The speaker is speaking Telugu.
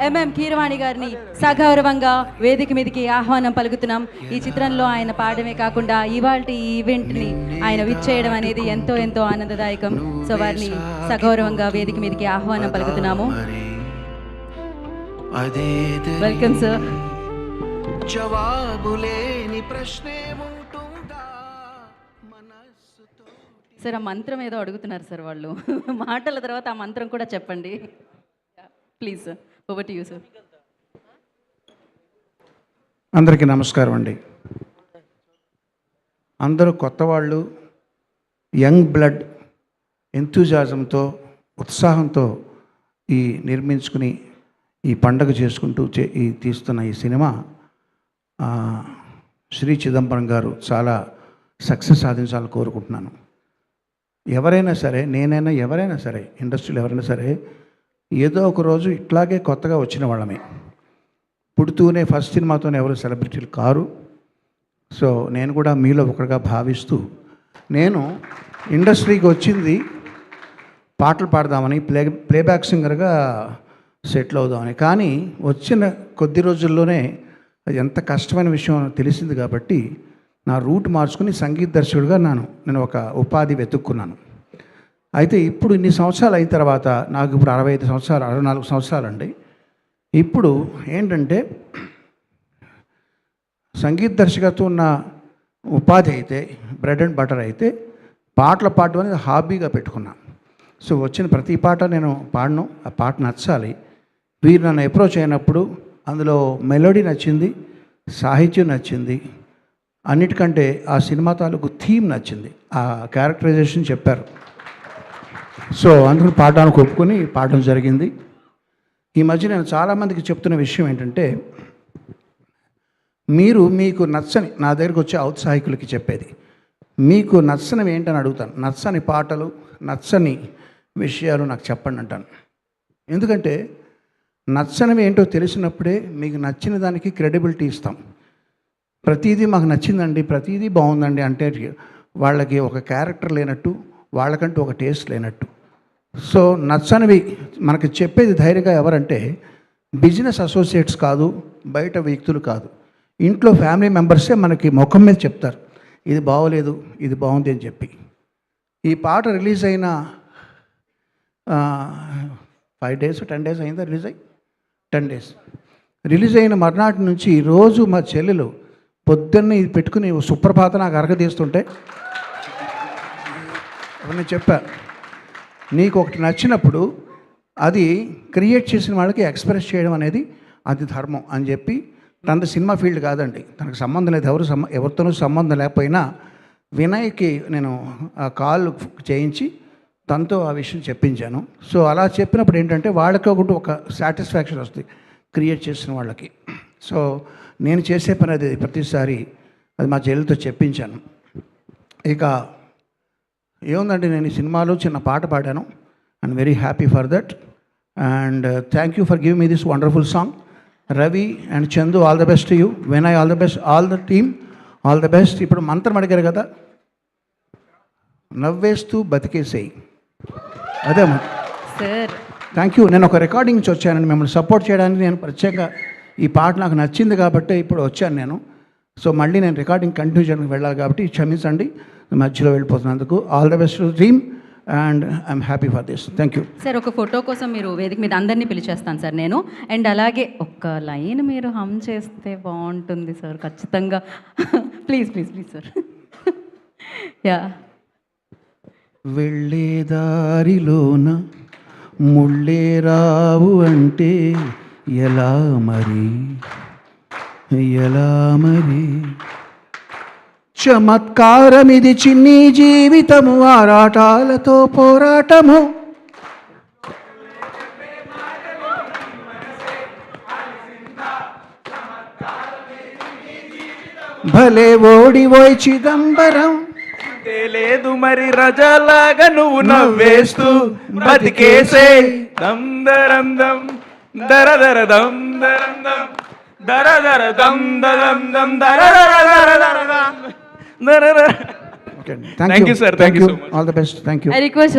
ఎంఎం కీరవాణి గారిని సగౌరవంగా వేదిక మీదకి ఆహ్వానం పలుకుతున్నాం. ఈ చిత్రంలో ఆయన పాడమే కాకుండా ఇవాల్టి ఈ ఈవెంట్ని ఆయన విచ్చేయడం అనేది ఎంతో ఎంతో ఆనందదాయకం. సో వారిని సగౌరవంగా వేదిక మీదకి ఆహ్వానం పలుకుతున్నాము. Welcome sir. సార్ ఆ మంత్రం ఏదో అడుగుతున్నారు సార్ వాళ్ళు. మాటల తర్వాత ఆ మంత్రం కూడా చెప్పండి please sir. Over to you sir. అందరికీ నమస్కారం అండి. అందరూ కొత్త వాళ్ళు, యంగ్ బ్లడ్, ఎంతూజాజంతో, ఉత్సాహంతో ఈ నిర్మించుకుని ఈ పండగ చేసుకుంటూ ఈ తీస్తున్న ఈ సినిమా శ్రీ చిదంబరం గారు చాలా సక్సెస్ సాధించాలని కోరుకుంటున్నాను. ఎవరైనా సరే, నేనైనా ఎవరైనా సరే, ఇండస్ట్రీలో ఎవరైనా సరే ఏదో ఒక రోజు ఇట్లాగే కొత్తగా వచ్చిన వాళ్ళమే. పుడుతూనే ఫస్ట్ సినిమాతోనే ఎవరు సెలబ్రిటీలు కారు. సో నేను కూడా మీలో ఒకరిగా భావిస్తూ, నేను ఇండస్ట్రీకి వచ్చింది పాటలు పాడదామని, ప్లేబ్యాక్ సింగర్గా సెటిల్ అవుదామని. కానీ వచ్చిన కొద్ది రోజుల్లోనే అది ఎంత కష్టమైన విషయం తెలిసింది కాబట్టి నా రూట్ మార్చుకుని సంగీత దర్శకుడిగా నేను ఒక ఉపాధి వెతుక్కున్నాను. అయితే ఇప్పుడు ఇన్ని సంవత్సరాలు అయిన తర్వాత, నాకు ఇప్పుడు 65 సంవత్సరాలు 64 సంవత్సరాలు అండి. ఇప్పుడు ఏంటంటే సంగీత దర్శకత్వం ఉన్న ఉపాధి అయితే, బ్రెడ్ అండ్ బటర్ అయితే, పాటలు పాడడం అనేది హాబీగా పెట్టుకున్నాను. సో వచ్చిన ప్రతి పాట నేను పాడను, ఆ పాట నచ్చాలి. వీరు నన్ను అప్రోచ్ అయినప్పుడు అందులో మెలోడీ నచ్చింది, సాహిత్యం నచ్చింది, అన్నిటికంటే ఆ సినిమా తాలూకు థీమ్ నచ్చింది, ఆ క్యారెక్టరైజేషన్ చెప్పారు. సో అందుకు పాడడానికి ఒప్పుకొని పాడడం జరిగింది. ఈ మధ్య నేను చాలామందికి చెప్తున్న విషయం ఏంటంటే, మీకు నచ్చని, నా దగ్గరికి వచ్చే ఔత్సాహికులకి చెప్పేది, మీకు నచ్చనివి ఏంటని అడుగుతాను. నచ్చని పాటలు, నచ్చని విషయాలు నాకు చెప్పండి అంటాను. ఎందుకంటే నచ్చనివి ఏంటో తెలిసినప్పుడే మీకు నచ్చిన దానికి క్రెడిబిలిటీ ఇస్తాం. ప్రతిదీ మాకు నచ్చిందండి, ప్రతిదీ బాగుందండి అంటే వాళ్ళకి ఒక క్యారెక్టర్ లేనట్టు, వాళ్ళకంటూ ఒక టేస్ట్ లేనట్టు. సో నచ్చనివి మనకి చెప్పేది ధైర్యంగా ఎవరంటే బిజినెస్ అసోసియేట్స్ కాదు, బయట వ్యక్తులు కాదు, ఇంట్లో ఫ్యామిలీ మెంబర్సే మనకి ముఖం మీద చెప్తారు, ఇది బాగోలేదు, ఇది బాగుంది అని చెప్పి. ఈ పాట రిలీజ్ అయిన 5 days 10 days అయిందా రిలీజ్ అయ్యి? 10 days రిలీజ్ అయిన మర్నాటి నుంచి రోజు మా చెల్లెలు పొద్దున్నే ఇది పెట్టుకుని సుప్రభాత నాకు అరగదీస్తుంటే నేను చెప్పా, నీకు ఒకటి నచ్చినప్పుడు అది క్రియేట్ చేసిన వాళ్ళకి ఎక్స్ప్రెస్ చేయడం అనేది అది ధర్మం అని చెప్పి. తనది సినిమా ఫీల్డ్ కాదండి, తనకు సంబంధం లేదు, ఎవరితోనూ సంబంధం లేకపోయినా వినయ్కి నేను ఆ కాల్ చేయించి తనతో ఆ విషయం చెప్పించాను. సో అలా చెప్పినప్పుడు ఏంటంటే వాళ్ళకి ఒక సాటిస్ఫాక్షన్ వస్తుంది క్రియేట్ చేసిన వాళ్ళకి. సో నేను చేసే పని అది ప్రతిసారి అది మా చెల్లెలతో చెప్పించాను. ఇక ఏముందండి, నేను ఈ సినిమాలో చిన్న పాట పాడాను. I'm very happy for that and thank you for give me this wonderful song. Ravi and Chandu, all the best to you. Vinay, all the best, all the team, all the best. ఇప్పుడు మంత్రం అడిగారు కదా, నవ్వేస్తూ బతికేసేయి, అదే సార్. Thank you. నేను ఒక రికార్డింగ్ నుంచి వచ్చానండి మిమ్మల్ని సపోర్ట్ చేయడానికి. నేను ప్రత్యేకంగా ఈ పాట నాకు నచ్చింది కాబట్టి ఇప్పుడు వచ్చాను నేను. సో మళ్ళీ నేను రికార్డింగ్ కంటిన్యూ చేయడానికి వెళ్ళాలి కాబట్టి క్షమించండి మధ్యలో వెళ్ళిపోతున్నందుకు. All the best dream and I'm happy for this. Thank you sir. ఒక ఫోటో కోసం మీరు వేదిక మీద అందరినీ పిలిచేస్తాను సార్ నేను. అండ్ అలాగే ఒక్క లైన్ మీరు హమ్ చేస్తే బాగుంటుంది సార్ ఖచ్చితంగా. Please please please sir. Yeah. వెళ్ళే దారిలోన ముళ్ళే రావు అంటే ఎలా మరి, ఎలా మరి, చమత్కారమిది చిన్ని జీవితము, ఆరాటాలతో పోరాటము, భలే ఓడిపోయి చిదంబరం, లేదు మరి రజలాగా నువ్వు నవ్వేస్తూ బతికేసే, దమ్ దరం దమ్ దర దర దమ్ దరం దమ్ దర దర దమ్ దరం దమ్ దర దర దర దర దర దర. Thank you sir. Thank you. All the best. Thank you. I request